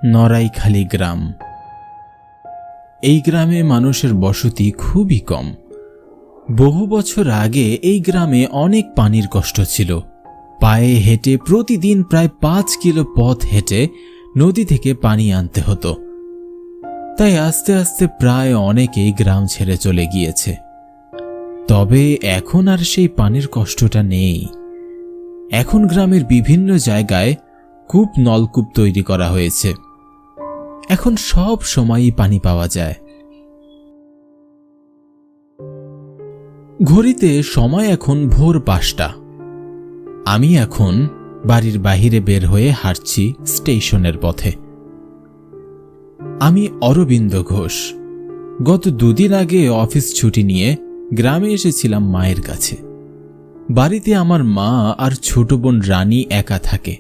নড়াইখালী গ্রাম। এই গ্রামে মানুষের বসতি খুবই কম। বহু বছর আগে এই গ্রামে অনেক পানির কষ্ট ছিল। পায়ে হেঁটে প্রতিদিন প্রায় 5 কিলো পথ হেঁটে নদী থেকে পানি আনতে হতো। তাই আস্তে আস্তে প্রায় অনেকেই গ্রাম ছেড়ে চলে গিয়েছে। তবে এখন আর সেই পানির কষ্টটা নেই। এখন গ্রামের বিভিন্ন জায়গায় কূপ নলকূপ তৈরি করা হয়েছে। এখন সব সময়ই পানি পাওয়া যায়। ঘড়িতে সময় এখন ভোর 5টা। আমি এখন বাড়ির বাহিরে বের হয়ে হাঁটছি স্টেশনের পথে। আমি অরবিন্দ ঘোষ। গত 2 দিন আগে অফিস ছুটি নিয়ে গ্রামে এসেছিলাম মায়ের কাছে। বাড়িতে আমার মা আর ছোট বোন রানী একা থাকে,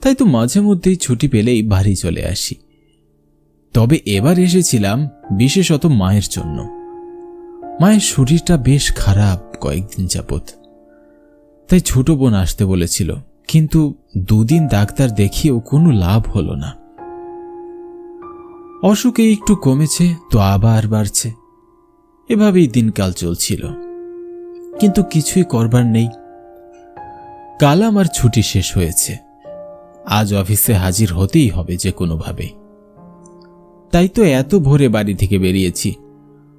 তাই তো মাঝে মধ্যেই ছুটি পেলেই বাড়ি চলে আসি। তবে এবার এসেছিলাম বিশেষত মায়ের জন্য। মায়ের শরীরটা বেশ খারাপ কয়েকদিন যাবৎ, তাই ছোট বোন আসতে বলেছিল, কিন্তু 2 দিন ডাক্তার দেখিয়েও কোনো লাভ হলো না। অসুখে একটু কমেছে তো আবার বাড়ছে। এভাবেই দিনকাল চলছিল, কিন্তু কিছুই করবার নেই। কাল আমার ছুটি শেষ হয়েছে। আজ অফিসে হাজির হতেই হবে যে কোনোভাবে। তাই তো এত ভোরে বাড়ি থেকে বেরিয়েছি।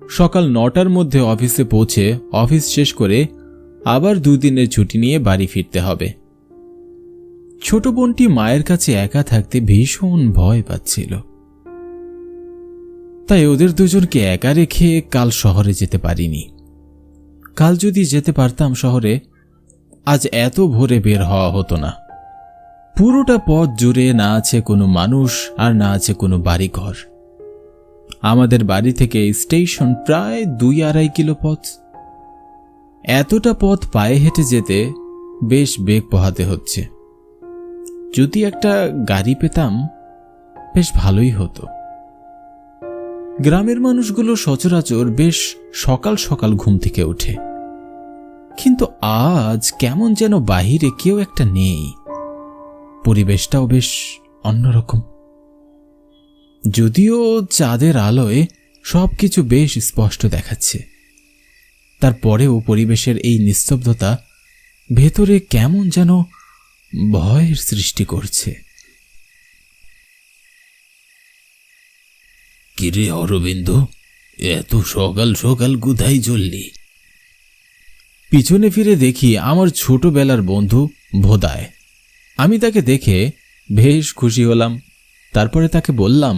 সকাল 9টার মধ্যে অফিসে পৌঁছে অফিস শেষ করে আবার 2 দিনের ছুটি নিয়ে বাড়ি ফিরতে হবে। ছোট বোনটি মায়ের কাছে একা থাকতে ভীষণ ভয় পাচ্ছিল। তাই ওদের দুজনকে একা রেখে কাল শহরে যেতে পারিনি। কাল যদি যেতে পারতাম শহরে, আজ এত ভোরে বের হওয়া হতো না। পুরোটা পথ জুড়ে না আছে কোনো মানুষ আর না আছে কোনো বাড়িঘর। আমাদের বাড়ি থেকে স্টেশন প্রায় 2-2.5 কিলো পথ। এতটা পথ পায়ে হেঁটে যেতে বেশ বেগ পোহাতে হচ্ছে। যদি একটা গাড়ি পেতাম বেশ ভালোই হতো। গ্রামের মানুষগুলো সচরাচর বেশ সকাল সকাল ঘুম থেকে ওঠে, কিন্তু আজ কেমন যেন বাহিরে কেউ একটা নেই। পরিবেশটাও বেশ অন্যরকম। যদিও চাঁদের আলোয় সবকিছু বেশ স্পষ্ট দেখাচ্ছে, তারপরেও পরিবেশের এই নিস্তব্ধতা ভেতরে কেমন যেন ভয়ের সৃষ্টি করছে। কিরে অরবিন্দ, এত সকাল সকাল কোথায় চললি? পিছনে ফিরে দেখি আমার ছোটবেলার বন্ধু ভোদায়। আমি তাকে দেখে বেশ খুশি হলাম। তারপরে তাকে বললাম,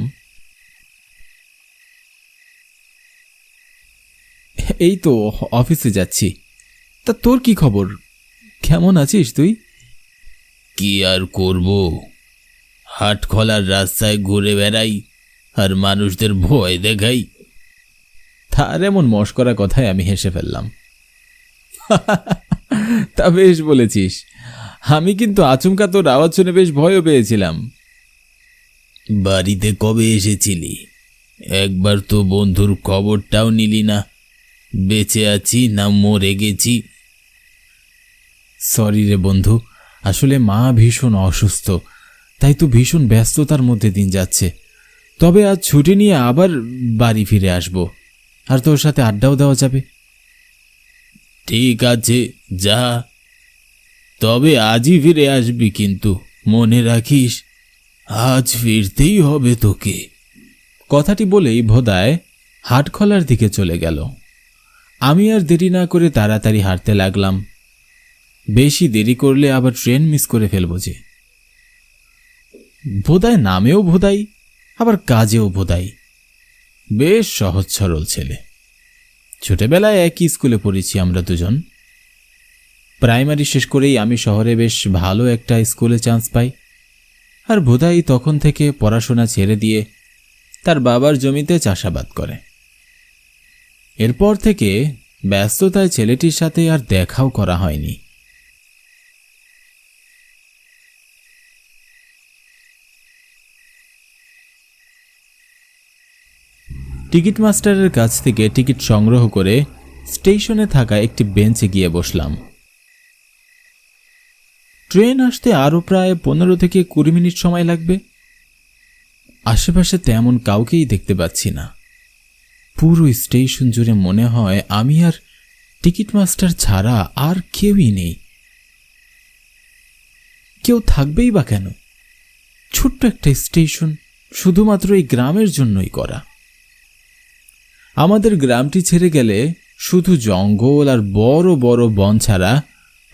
এই তো অফিসে যাচ্ছি। তা তোর কি খবর? কেমন আছিস তুই? কি আর করব, হাটখলার রাস্তায় ঘুরে বেড়াই আর মানুষদের ভয় দেখাই। তার এমন মশকরা কথায় আমি হেসে ফেললাম। তা বেশ বলেছিস। আমি কিন্তু আচমকা তোর আওয়াজ শুনে বেশ ভয়ও পেয়েছিলাম। বাড়িতে কবে এসেছিলি? একবার তো বন্ধুর খবরটাও নিলি না। বেঁচে আছি না মরে গেছি? সরি রে বন্ধু, আসলে মা ভীষণ অসুস্থ, তাই তো ভীষণ ব্যস্ততার মধ্যে দিন যাচ্ছে। তবে আজ ছুটি নিয়ে আবার বাড়ি ফিরে আসব, আর তোর সাথে আড্ডাও দেওয়া যাবে। ঠিক আছে, যা। তবে আজই ফিরে আসবি, কিন্তু মনে রাখিস আজ ফিরতেই হবে তোকে। কথাটি বলেই ভোদায় হাটখলার দিকে চলে গেল। আমি আর দেরি না করে তাড়াতাড়ি হাঁটতে লাগলাম। বেশি দেরি করলে আবার ট্রেন মিস করে ফেলবো যে। ভোদায় নামেও ভোদাই, আবার কাজেও ভোদাই। বেশ সহজ সরল ছেলে। ছোটবেলায় একই স্কুলে পড়েছি আমরা দুজন। প্রাইমারি শেষ করেই আমি শহরে বেশ ভালো একটা স্কুলে চান্স পাই, আর ভোদাই তখন থেকে পড়াশোনা ছেড়ে দিয়ে তার বাবার জমিতে চাষাবাদ করে। এরপর থেকে ব্যস্ততায় ছেলেটির সাথে আর দেখাও করা হয়নি। টিকিট মাস্টারের কাছ থেকে টিকিট সংগ্রহ করে স্টেশনে থাকা একটি বেঞ্চে গিয়ে বসলাম। ট্রেন আসতে আরও প্রায় 15 থেকে 20 মিনিট সময় লাগবে। আশেপাশে তেমন কাউকেই দেখতে পাচ্ছি না। পুরো স্টেশন জুড়ে মনে হয় আমি আর টিকিট মাস্টার ছাড়া আর কেউই নেই। কেউ থাকবেই বা কেন? ছোট্ট একটা স্টেশন, শুধুমাত্র এই গ্রামের জন্যই করা। আমাদের গ্রামটি ছেড়ে গেলে শুধু জঙ্গল আর বড় বড় বন ছাড়া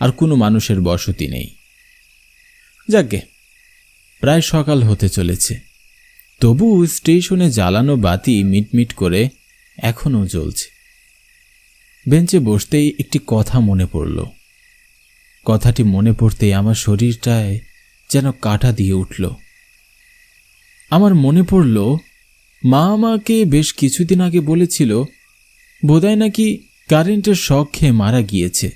আর কোনো মানুষের বসতি নেই। যাকে প্রায় সকাল হতে চলেছে, তবু স্টেশনে জ্বালানো বাতি মিটমিট করে এখনও জ্বলছে। বেঞ্চে বসতেই একটি কথা মনে পড়ল। কথাটি মনে পড়তেই আমার শরীরটায় যেন কাঁটা দিয়ে উঠল। আমার মনে পড়ল, মা আমাকে বেশ কিছুদিন আগে বলেছিল বোধহয় নাকি কারেন্টের শক খেয়ে মারা গিয়েছে।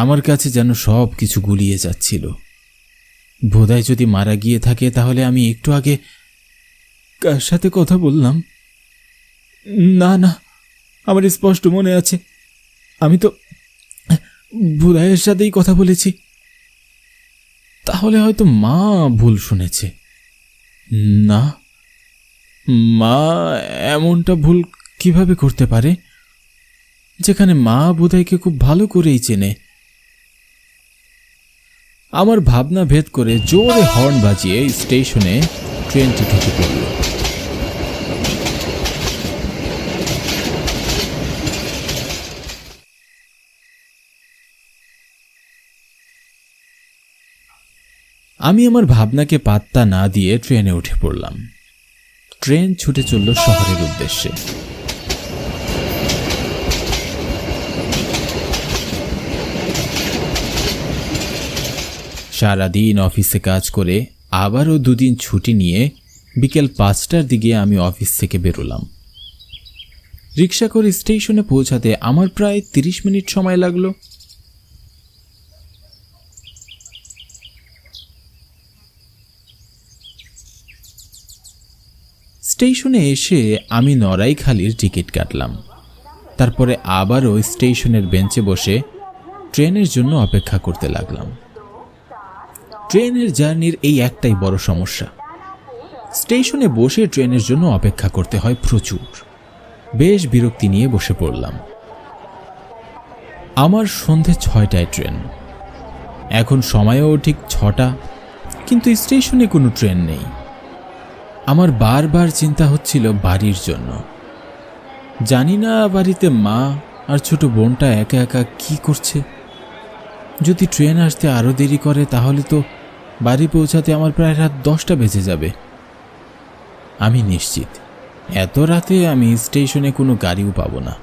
আমার কাছে যেন সব কিছু গুলিয়ে যাচ্ছিল। বোধহয় যদি মারা গিয়ে থাকে তাহলে আমি একটু আগে কার সাথে কথা বললাম? না না, আমার স্পষ্ট মনে আছে, আমি তো ভোদাইয়ের সাথেই কথা বলেছি। তাহলে হয়তো মা ভুল শুনেছে। না, মা এমনটা ভুল কিভাবে করতে পারে, যেখানে মা বোধাইকে খুব ভালো করেই চেনে। আমার ভাবনা ভেদ করে জোরে হর্ন বাজিয়ে স্টেশনে ট্রেনটি ঢুকে পড়ল। আমি আমার ভাবনাকে পাত্তা না দিয়ে ট্রেনে উঠে পড়লাম। ট্রেন ছুটে চলল শহরের উদ্দেশ্যে। সারাদিন অফিসে কাজ করে আবারও দুদিন ছুটি নিয়ে বিকেল 5টার দিকে আমি অফিস থেকে বেরোলাম। রিক্সা করে স্টেশনে পৌঁছাতে আমার প্রায় 30 মিনিট সময় লাগলো। স্টেশনে এসে আমি নড়াইখালির টিকিট কাটলাম। তারপরে আবারও স্টেশনের বেঞ্চে বসে ট্রেনের জন্য অপেক্ষা করতে লাগলাম। ট্রেনের জার্নির এই একটাই বড় সমস্যা, স্টেশনে বসে ট্রেনের জন্য অপেক্ষা করতে হয় প্রচুর। বেশ বিরক্তি নিয়ে বসে পড়লাম। আমার সন্ধে 6টায় ট্রেন। এখন সময়ও ঠিক 6টা, কিন্তু স্টেশনে কোনো ট্রেন নেই। আমার বারবার চিন্তা হচ্ছিল বাড়ির জন্য। জানি না বাড়িতে মা আর ছোট বোনটা একা একা কি করছে। যদি ট্রেন আসতে আরও দেরি করে তাহলে তো বাড়ি পৌঁছাতে আমার প্রায় রাত 10টা বেজে যাবে। আমি নিশ্চিত এত রাতে আমি স্টেশনে কোনো গাড়িও পাবো না।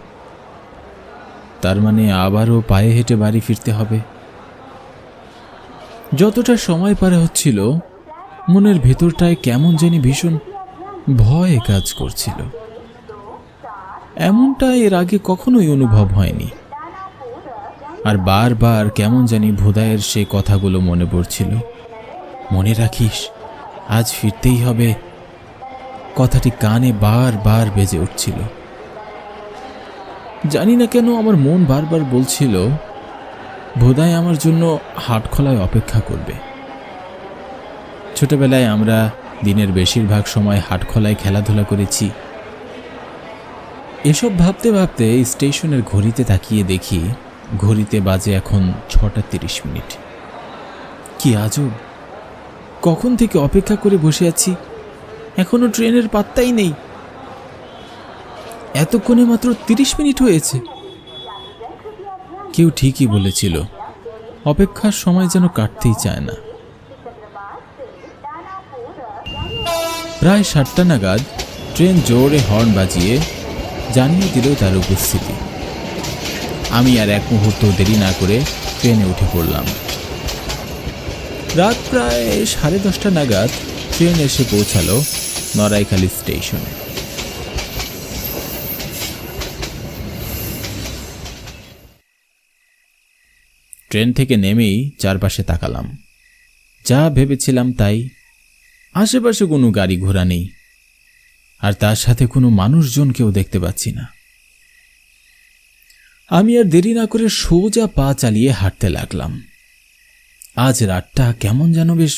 তার মানে আবারও পায়ে হেঁটে বাড়ি ফিরতে হবে। যতটা সময় পার হচ্ছিল মনের ভেতরটায় কেমন জানি ভীষণ ভয় কাজ করছিল। এমনটা এর আগে কখনোই অনুভব হয়নি। আর বারবার কেমন জানি ভোদাইয়ের সে কথাগুলো মনে পড়ছিল। মনে রাখিস, আজ ফিরতেই হবে। কথাটি কানে বারবার বেজে উঠছিল। জানি না কেন আমার মন বারবার বলছিল ভোদাই আমার জন্য হাটখোলায় অপেক্ষা করবে। ছোটবেলায় আমরা দিনের বেশিরভাগ সময় হাটখোলায় খেলাধুলা করেছি। এসব ভাবতে ভাবতে স্টেশনের ঘড়িতে তাকিয়ে দেখি ঘড়িতে বাজে এখন 6:30। কি আজব, কখন থেকে অপেক্ষা করে বসে আছি, এখনো ট্রেনের পাত্তাই নেই। এতক্ষণে মাত্র 30 মিনিট হয়েছে। কেউ ঠিকই বলেছিল, অপেক্ষার সময় যেন কাটতেই চায় না। প্রায় 7টা নাগাদ ট্রেন জোরে হর্ন বাজিয়ে জানিয়ে দিল তার উপস্থিতি। আমি আর এক মুহূর্ত দেরি না করে ট্রেনে উঠে পড়লাম। রাত প্রায় 10:30 নাগাদ ট্রেন এসে পৌঁছালো নড়াইখালি স্টেশনে। ট্রেন থেকে নেমেই চারপাশে তাকালাম। যা ভেবেছিলাম তাই। আশেপাশে কোনো গাড়ি ঘোড়া নেই, আর তার সাথে কোনো মানুষজনকেও দেখতে পাচ্ছি না। আমি আর দেরি না করে সোজা পা চালিয়ে হাঁটতে লাগলাম। আজ রাতটা কেমন যেন বেশ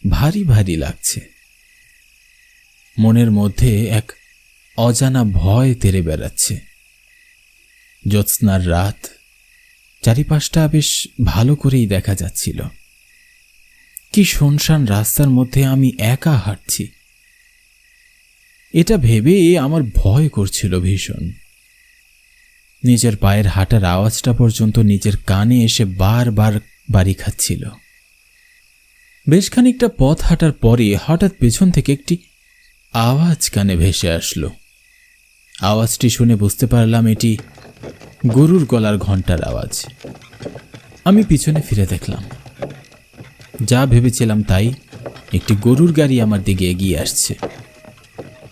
ভারী ভারী লাগছে। মনের মধ্যে এক অজানা ভয় তেড়ে বেড়াচ্ছে। জ্যোৎস্নার রাত, চারিপাশটা বেশ ভালো করেই দেখা যাচ্ছিল। কি শুনশান রাস্তার মধ্যে আমি একা হাঁটছি, এটা ভেবে আমার ভয় করছিল ভীষণ। নিজের পায়ের হাঁটার আওয়াজটা পর্যন্ত নিজের কানে এসে বারবার বাড়ি খাচ্ছিল। বেশ খানিকটা পথ হাঁটার পরে হঠাৎ পেছন থেকে একটি আওয়াজ কানে ভেসে আসলো। আওয়াজটি শুনে বুঝতে পারলাম এটি গরুর গলার ঘণ্টার আওয়াজ। আমি পিছনে ফিরে দেখলাম, যা ভেবেছিলাম তাই, একটি গরুর গাড়ি আমার দিকে এগিয়ে আসছে।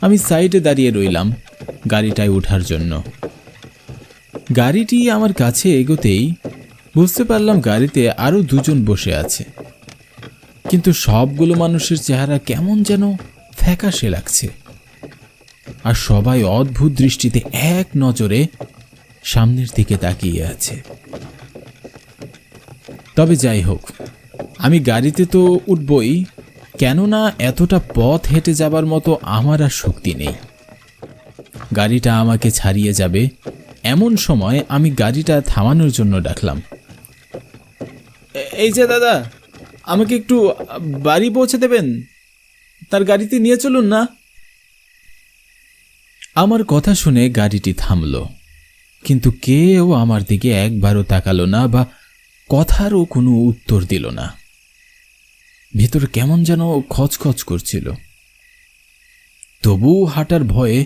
আমি সাইডে দাঁড়িয়ে রইলাম গাড়িটায় ওঠার জন্য। গাড়িটি আমার কাছে এগোতেই বুঝতে পারলাম গাড়িতে আরও দুজন বসে আছে, কিন্তু সবগুলো মানুষের চেহারা কেমন যেন ফ্যাকাশে লাগছে, আর সবাই অদ্ভুত দৃষ্টিতে এক নজরে সামনের দিকে তাকিয়ে আছে। তবে যাই হোক, আমি গাড়িতে তো উঠবই, কেননা এতটা পথ হেঁটে যাবার মতো আমার আর শক্তি নেই। গাড়িটা আমাকে ছাড়িয়ে যাবে এমন সময় আমি গাড়িটা থামানোর জন্য ডাকলাম, এই যে দাদা, আমাকে একটু বাড়ি পৌঁছে দেবেন, তার গাড়িতে নিয়ে চলুন না। আমার কথা শুনে গাড়িটি থামল, কিন্তু কেউ আমার দিকে একবারও তাকালো না বা কথারও কোনো উত্তর দিল না। ভেতর কেমন যেন খচখচ করছিল। তবু হাঁটার ভয়ে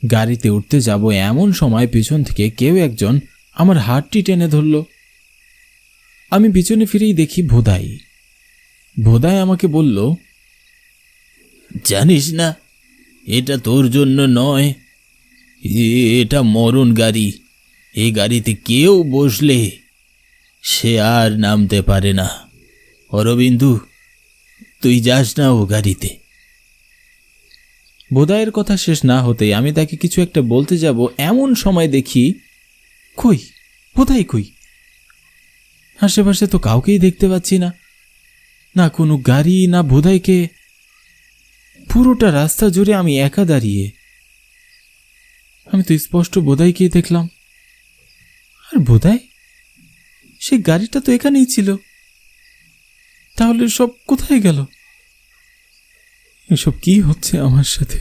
গাড়িতে উঠতে যাব এমন সময় পিছন থেকে কেউ একজন আমার হাতটি টেনে ধরল। আমি পিছনে ফিরেই দেখি ভোদাই। ভোদাই আমাকে বলল, জানিস না এটা তোর জন্য নয়, এটা মরণ গাড়ি। এই গাড়িতে কেউ বসলে সে আর নামতে পারে না। অরবিন্দু, তুই যাস না ও গাড়িতে। ভোদাইয়ের কথা শেষ না হতেই আমি তাকে কিছু একটা বলতে যাব এমন সময় দেখি, কই ভোদাই কই? আশেপাশে তো কাউকেই দেখতে পাচ্ছি না, না কোনো গাড়ি, না ভোদাইকে। পুরোটা রাস্তা জুড়ে আমি একা দাঁড়িয়ে। আমি তো স্পষ্ট ভোদাইকেই দেখলাম। আর ভোদাই, সে গাড়িটা তো এখানেই ছিল, তাহলে সব কোথায় গেল? এসব কি হচ্ছে আমার সাথে?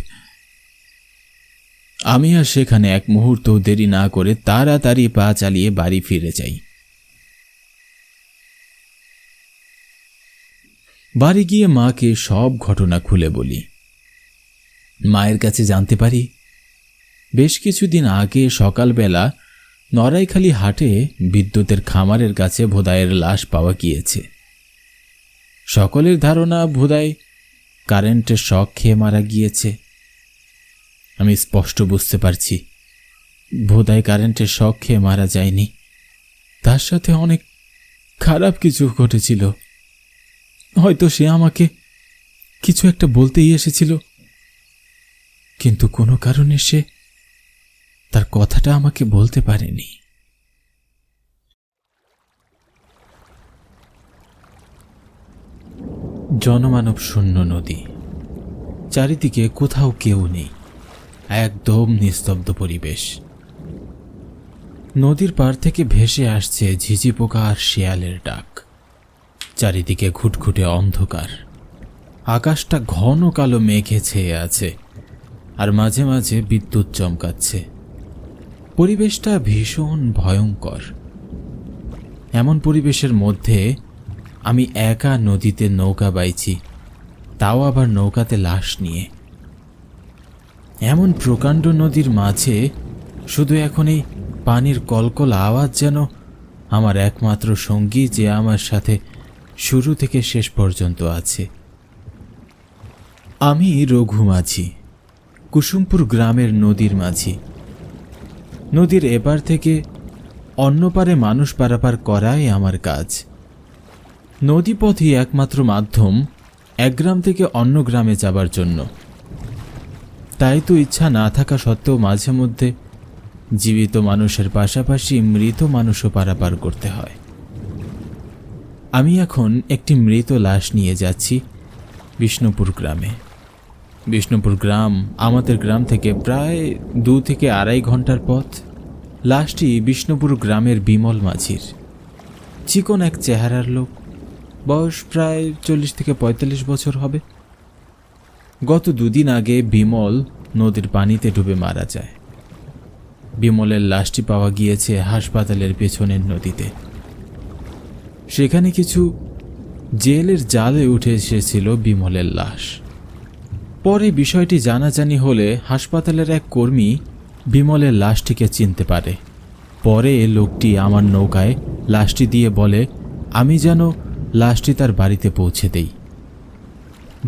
আমি আর সেখানে এক মুহূর্ত দেরি না করে তাড়াতাড়ি পা চালিয়ে বাড়ি ফিরে যাই। বাড়ি গিয়ে মাকে সব ঘটনা খুলে বলি। মায়ের কাছে জানতে পারি বেশ কিছুদিন আগে সকালবেলা নড়াইখালি হাটে বিদ্যুতের খামারের কাছে ভোদাইয়ের লাশ পাওয়া গিয়েছে। সকলের ধারণা ভোদাই কারেন্টের শক খেয়ে মারা গিয়েছে। আমি স্পষ্ট বুঝতে পারছি ভোদাই কারেন্টের শক খেয়ে মারা যায়নি, তার সাথে অনেক খারাপ কিছু ঘটেছিল। হয়তো সে আমাকে কিছু একটা বলতেই এসেছিল, কিন্তু কোনো কারণে সে তার কথাটা আমাকে বলতে পারেনি। জনমানব শূন্য নদী, চারিদিকে কোথাও কেউ নেই, একদম নিস্তব্ধ পরিবেশ। নদীর পাড় থেকে ভেসে আসছে ঝিঝি পোকা আর শেয়ালের ডাক। চারিদিকে ঘুটঘুটে অন্ধকার, আকাশটা ঘন কালো মেঘে ছেয়ে আছে, আর মাঝে মাঝে বিদ্যুৎ চমকাচ্ছে। পরিবেশটা ভীষণ ভয়ঙ্কর। এমন পরিবেশের মধ্যে আমি একা নদীতে নৌকা বাইছি, তাও আবার নৌকাতে লাশ নিয়ে। এমন প্রকাণ্ড নদীর মাঝে শুধু এখন এই পানির কলকল আওয়াজ যেন আমার একমাত্র সঙ্গী, যে আমার সাথে শুরু থেকে শেষ পর্যন্ত আছে। আমি রঘু মাঝি, কুসুমপুর গ্রামের নদীর মাঝি। নদীর এপার থেকে অন্য পারে মানুষ পারাপার করাই আমার কাজ। নদীপথই একমাত্র মাধ্যম এক গ্রাম থেকে অন্য গ্রামে যাবার জন্য। তাই তো ইচ্ছা না থাকা সত্ত্বেও মাঝে মধ্যে জীবিত মানুষের পাশাপাশি মৃত মানুষও পারাপার করতে হয়। আমি এখন একটি মৃত লাশ নিয়ে যাচ্ছি বিষ্ণুপুর গ্রামে। বিষ্ণুপুর গ্রাম আমাদের গ্রাম থেকে প্রায় 2 থেকে 2.5 ঘন্টার পথ। লাশটি বিষ্ণুপুর গ্রামের বিমল মাঝির। চিকন এক চেহারার লোক, বয়স প্রায় 40 থেকে 45 বছর হবে। গত 2 দিন আগে বিমল নদীর পানিতে ডুবে মারা যায়। বিমলের লাশটি পাওয়া গিয়েছে হাসপাতালের পেছনের নদীতে। সেখানে কিছু জেলের জালে উঠে এসেছিল বিমলের লাশ। পরে বিষয়টি জানাজানি হলে হাসপাতালের এক কর্মী বিমলের লাশটিকে চিনতে পারে। পরে লোকটি আমার নৌকায় লাশটি দিয়ে বলে আমি যেন লাশটি তার বাড়িতে পৌঁছে দেই।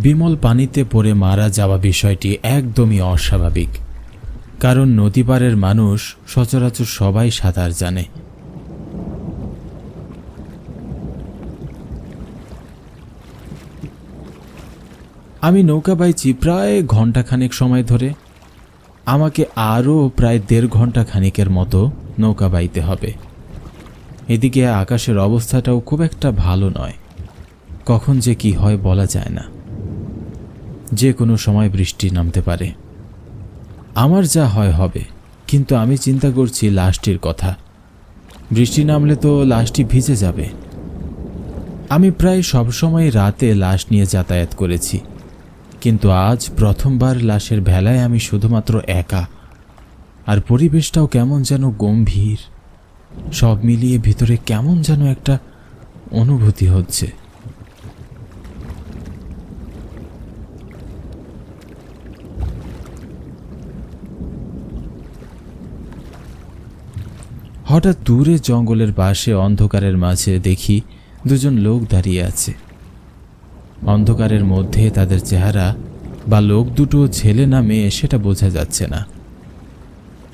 বিমল পানিতে পড়ে মারা যাওয়া বিষয়টি একদমই অস্বাভাবিক, কারণ নদীপাড়ের মানুষ সচরাচর সবাই সাঁতার জানে। আমি নৌকা বাইছি প্রায় ঘণ্টাখানেক সময় ধরে। আমাকে আরও প্রায় 1.5 ঘন্টা খানিকের মতো নৌকা বাইতে হবে। এদিকে আকাশের অবস্থাটাও খুব একটা ভালো নয়, কখন যে কি হয় বলা যায় না। যে কোনো সময় বৃষ্টি নামতে পারে। আমার যা হয় হবে, কিন্তু আমি চিন্তা করছি লাশটির কথা। বৃষ্টি নামলে তো লাশটি ভিজে যাবে। আমি প্রায় সবসময় রাতে লাশ নিয়ে যাতায়াত করেছি, কিন্তু আজ প্রথমবার লাশের ভেলায় আমি শুধুমাত্র একা। আর পরিবেশটাও কেমন যেন গম্ভীর। সব মিলিয়ে ভিতরে কেমন যেন একটা অনুভূতি হচ্ছে। হঠাৎ দূরে জঙ্গলের পাশে অন্ধকারের মাঝে দেখি 2 জন লোক দাঁড়িয়ে আছে। অন্ধকারের মধ্যে তাদের চেহারা বা লোক দুটো ছেলে না মেয়ে সেটা বোঝা যাচ্ছে না,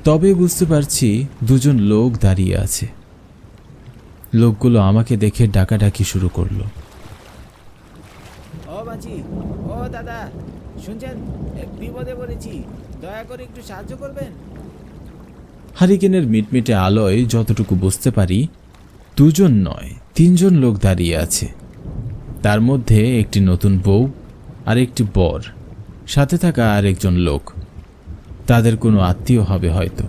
তবে বুঝতে পারছি 2 জন লোক দাঁড়িয়ে আছে। লোকগুলো আমাকে দেখে ডাকাডাকি শুরু করলো। ও মাঝি, ও দাদা, শুনছেন? এক বিপদে পড়েছি, দয়া করে একটু সাহায্য করবেন। হারিকেনের মিটমিটে আলোয় যতটুকু বুঝতে পারি 2 জন নয় 3 জন লোক দাঁড়িয়ে আছে। তার মধ্যে একটি নতুন বউ আর একটি বর, সাথে থাকা আর একজন লোক। তাদের কোনো আত্মীয় হবে হয়তো।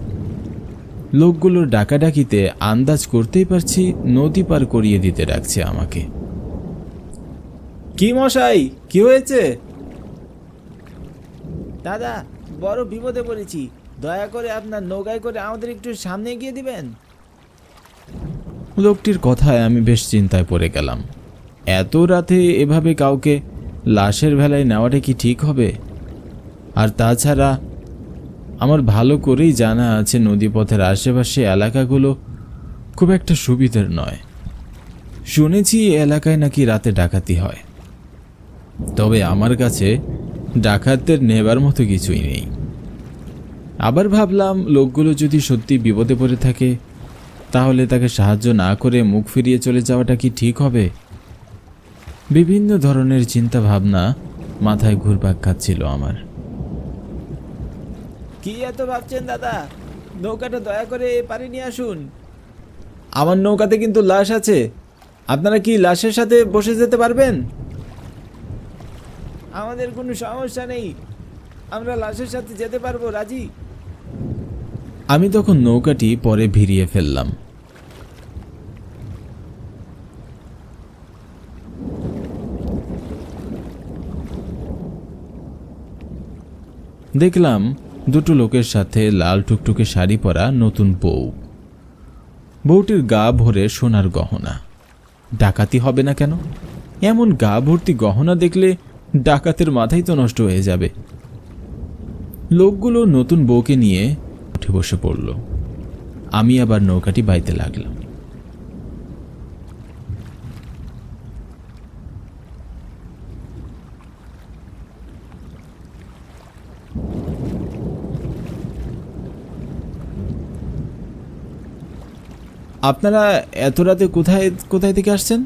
লোকগুলোর ডাকাডাকিতে আন্দাজ করতেই পারছি নদী পার করিয়ে দিতে ডাকছে আমাকে। কি মশাই, কি হয়েছে? দাদা, বড় বিপদে পড়েছি, দয়া করে আপনার নৌকায় করে আমাদের একটু সামনে এগিয়ে দিবেন। লোকটির কথায় আমি বেশ চিন্তায় পড়ে গেলাম। এত রাতে এভাবে কাউকে লাশের ভেলায় নেওয়াটা কি ঠিক হবে? আর তাছাড়া আমার ভালো করেই জানা আছে নদীপথের আশেপাশে এলাকাগুলো খুব একটা সুবিধার নয়। শুনেছি এলাকায় নাকি রাতে ডাকাতি হয়, তবে আমার কাছে ডাকাতদের নেবার মতো কিছুই নেই। আবার ভাবলাম লোকগুলো যদি সত্যি বিপদে পড়ে থাকে, তাহলে তাকে সাহায্য না করে মুখ ফিরিয়ে চলে যাওয়াটা কি ঠিক হবে? বিভিন্ন ধরনের চিন্তা ভাবনা মাথায় ঘুরপাক খাচ্ছিল আমার। কি এত ভাবছেন দাদা? নৌকাটা দয়া করে পারে নিয়ে আসুন। আমার নৌকাতে কিন্তু লাশ আছে, আপনারা কি লাশের সাথে বসে যেতে পারবেন? আমাদের কোনো সমস্যা নেই, আমরা লাশের সাথে যেতে পারবো, রাজি। আমি তখন নৌকাটি পরে ভিড়িয়ে ফেললাম। দেখলাম 2 লোকের সাথে লাল টুকটুকে শাড়ি পরা নতুন বউ। বউটির গা ভরে সোনার গহনা। ডাকাতি হবে না কেন? এমন গা ভর্তি গহনা দেখলে ডাকাতের মাথাই তো নষ্ট হয়ে যাবে। লোকগুলো নতুন বউকে নিয়ে উঠে বসে পড়ল। আমি আবার নৌকাটি বাইতে লাগলাম। আপনারা এত রাতে কোথায় কোথায় থেকে আসছেন?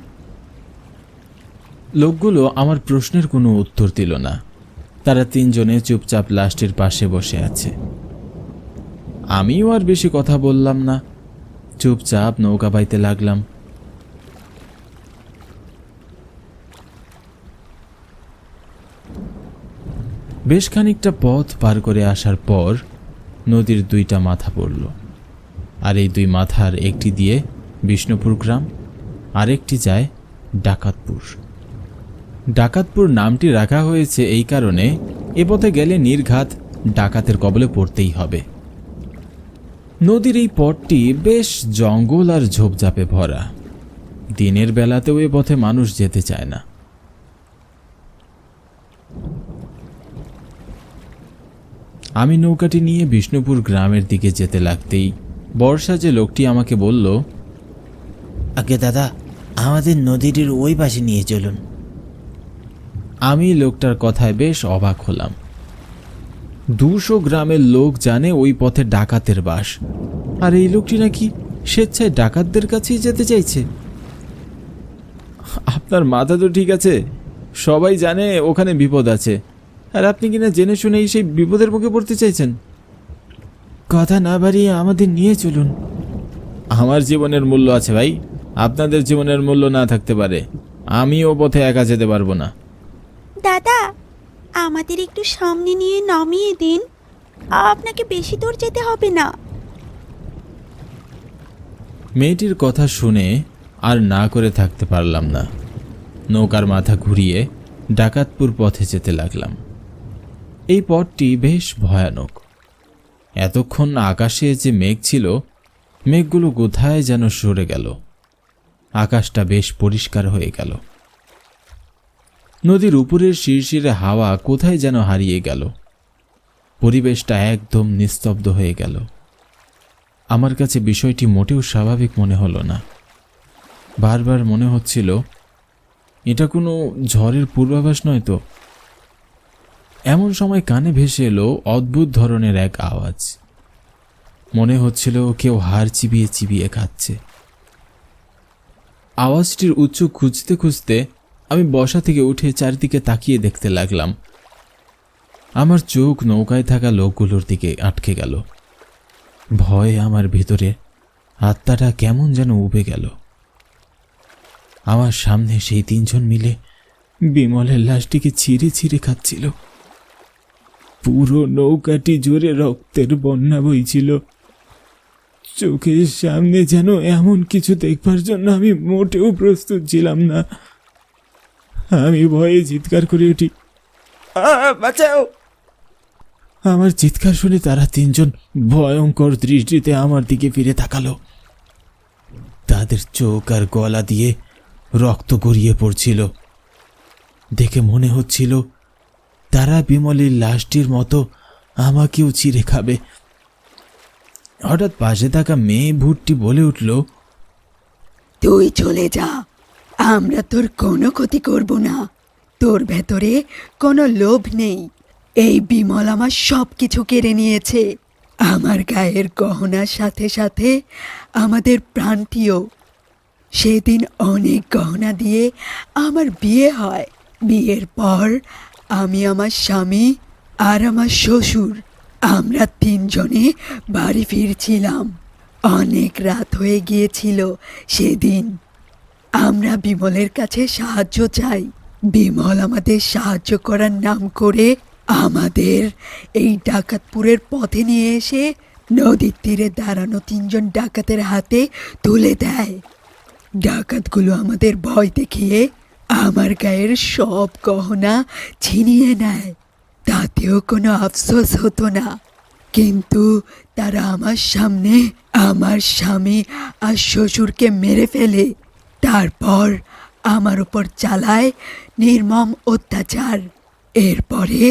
লোকগুলো আমার প্রশ্নের কোনো উত্তর দিল না। তারা 3 জনে চুপচাপ লাশটির পাশে বসে আছে। আমিও আর বেশি কথা বললাম না, চুপচাপ নৌকা বাইতে লাগলাম। বেশ খানিকটা পথ পার করে আসার পর নদীর দুইটা মাথা পড়ল, আর এই দুই মাথার একটি দিয়ে বিষ্ণুপুর গ্রাম, আরেকটি যায় ডাকাতপুর। ডাকাতপুর নামটি রাখা হয়েছে এই কারণে এ পথে গেলে নির্ঘাত ডাকাতের কবলে পড়তেই হবে। নদীর এই পথটি বেশ জঙ্গল আর ঝোপঝাপে ভরা। দিনের বেলাতেও এ পথে মানুষ যেতে চায় না। আমি নৌকাটি নিয়ে বিষ্ণুপুর গ্রামের দিকে যেতে লাগতেই বর্ষা যে লোকটি আমাকে বলল, আগে দাদা, আমাদের নদীটির ওই পাশে নিয়ে চলুন। আমি লোকটার কথায় বেশ অবাক হলাম। 200 গ্রামের লোক জানে ওই পথে ডাকাতের বাস, আর এই লোকটি নাকি স্বেচ্ছায় ডাকাতদের কাছেই যেতে চাইছে। আপনার মাথা তো ঠিক আছে, সবাই জানে ওখানে বিপদ আছে, আর আপনি কিনা জেনে শুনেই সেই বিপদের মুখে পড়তে চাইছেন। কথা না বাড়িয়ে আমাদের নিয়ে চলুন। আমার জীবনের মূল্য আছে ভাই, আপনাদের জীবনের মূল্য না থাকতে পারে। আমি ও পথে একা যেতে পারবো না। দাদা, আমাদের একটু সামনে নিয়ে নামিয়ে দিন, আপনাকে বেশি দূর যেতে হবে না। মেয়েটির কথা শুনে আর না করে থাকতে পারলাম না। নৌকার মাথা ঘুরিয়ে ডাকাতপুর পথে যেতে লাগলাম। এই পথটি বেশ ভয়ানক। এতক্ষণ আকাশে যে মেঘ ছিল, মেঘগুলো কোথায় যেন সরে গেল। আকাশটা বেশ পরিষ্কার হয়ে গেল। নদীর উপরের শিরশিরে হাওয়া কোথায় যেন হারিয়ে গেল। পরিবেশটা একদম নিস্তব্ধ হয়ে গেল। আমার কাছে বিষয়টি মোটেও স্বাভাবিক মনে হলো না। বারবার মনে হচ্ছিল এটা কোনো ঝড়ের পূর্বাভাস নয় তো। এমন সময় কানে ভেসে এলো অদ্ভুত ধরনের এক আওয়াজ। মনে হচ্ছিল কেউ হাড় চিবিয়ে চিবিয়ে খাচ্ছে। আওয়াজটির উৎস খুঁজতে খুঁজতে আমি বসা থেকে উঠে চারিদিকে তাকিয়ে দেখতে লাগলাম। আমার চোখ নৌকায় থাকা লোকগুলোর দিকে আটকে গেল। ভয়ে আমার ভিতরে আত্মাটা কেমন যেন উবে গেল। আমার সামনে সেই 3 জন মিলে বিমলের লাশটিকে ছিঁড়ে ছিঁড়ে খাচ্ছিল। পুরো নৌকাটি জুড়ে রক্তের বন্যা বইছিল। চোখের সামনে যেন এমন কিছু দেখবার জন্য আমি মোটেও প্রস্তুত ছিলাম না। আমি ভয়ে চিৎকার করে উঠি, বাঁচাও! আমার চিৎকার শুনে তারা 3 জন ভয়ঙ্কর দৃষ্টিতে আমার দিকে ফিরে তাকালো। তাদের চোখ আর গলা দিয়ে রক্ত গড়িয়ে পড়ছিল। দেখে মনে হচ্ছিল তারা বিমলের লাশটির মতো আমাকেও চিড়ে খাবে। হঠাৎ পাশে থাকা মেয়ে ভূতটি বলে উঠল, তুই চলে যা, আমরা তোর কোনো ক্ষতি করব না। তোর ভেতরে কোনো লোভ নেই। এই বিমল আমার সব কিছু কেড়ে নিয়েছে। আমার গায়ের গহনার সাথে সাথে আমাদের প্রাণটিও। সেদিন অনেক গহনা দিয়ে আমার বিয়ে হয়। বিয়ের পর আমি, আমার স্বামী আর আমার শ্বশুর, আমরা 3 জনে বাড়ি ফিরছিলাম। অনেক রাত হয়ে গিয়েছিল সেদিন। আমরা বিমলের কাছে সাহায্য চাই। বিমল আমাদের সাহায্য করার নাম করে আমাদের এই ডাকাতপুরের পথে নিয়ে এসে নদীর তীরে দাঁড়ানো 3 জন ডাকাতের হাতে তুলে দেয়। ডাকাতগুলো আমাদের ভয় দেখিয়ে আমার গায়ের সব গহনা ছিনিয়ে নেয়। তাতেও কোনো আফসোস হতো না, কিন্তু তারা আমার সামনে আমার স্বামী আর শ্বশুরকে মেরে ফেলে। তারপর আমার উপর চালায় নির্মম অত্যাচার। এরপরে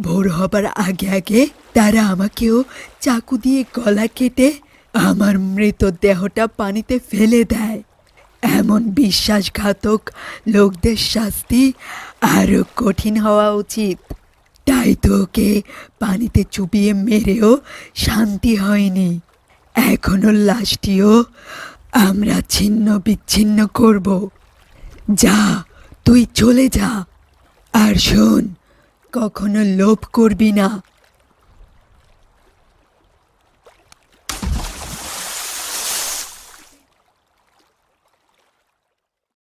ভোর হবার আগে আগে তারা আমাকেও চাকু দিয়ে গলা কেটে আমার মৃতদেহটা পানিতে ফেলে দেয়। এমন বিশ্বাসঘাতক লোকদের শাস্তি আরও কঠিন হওয়া উচিত। তাই তো ওকে পানিতে চুবিয়ে মেরেও শান্তি হয়নি। এখনো লাশটিও আমরা ছিন্ন বিচ্ছিন্ন করব। যা, তুই চলে যা। আর শোন, কখনো লোভ করবি না।